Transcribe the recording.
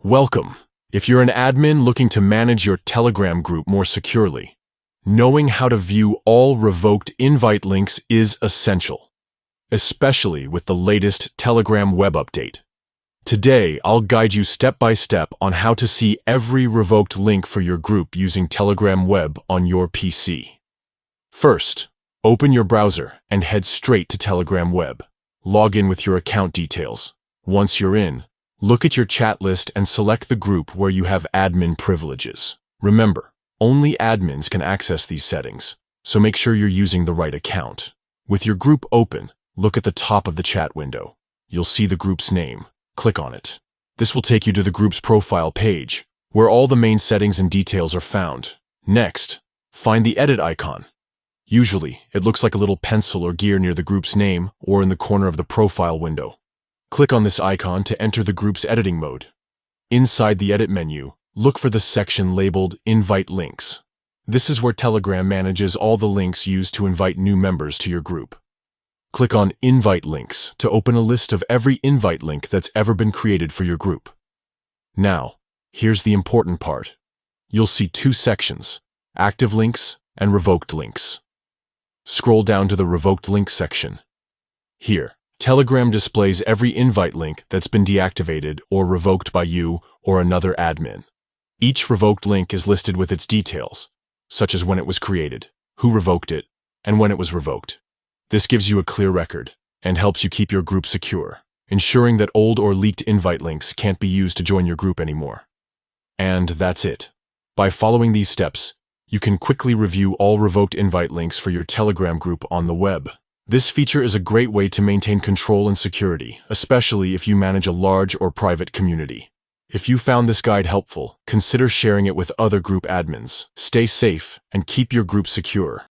Welcome. If you're an admin looking to manage your Telegram group more securely, knowing how to view all revoked invite links is essential, especially with the latest Telegram web update. Today, I'll guide you step by step on how to see every revoked link for your group using Telegram web on your PC. First, open your browser and head straight to Telegram web. Log in with your account details. Once you're in, look at your chat list and select the group where you have admin privileges. Remember, only admins can access these settings, so make sure you're using the right account. With your group open, look at the top of the chat window. You'll see the group's name. Click on it. This will take you to the group's profile page, where all the main settings and details are found. Next, find the edit icon. Usually, it looks like a little pencil or gear near the group's name or in the corner of the profile window. Click on this icon to enter the group's editing mode. Inside the edit menu, look for the section labeled Invite Links. This is where Telegram manages all the links used to invite new members to your group. Click on Invite Links to open a list of every invite link that's ever been created for your group. Now, here's the important part. You'll see two sections, Active Links and Revoked Links. Scroll down to the Revoked Links section. Here, Telegram displays every invite link that's been deactivated or revoked by you or another admin. Each revoked link is listed with its details, such as when it was created, who revoked it, and when it was revoked. This gives you a clear record and helps you keep your group secure, ensuring that old or leaked invite links can't be used to join your group anymore. And that's it. By following these steps, you can quickly review all revoked invite links for your Telegram group on the web. This feature is a great way to maintain control and security, especially if you manage a large or private community. If you found this guide helpful, consider sharing it with other group admins. Stay safe and keep your group secure.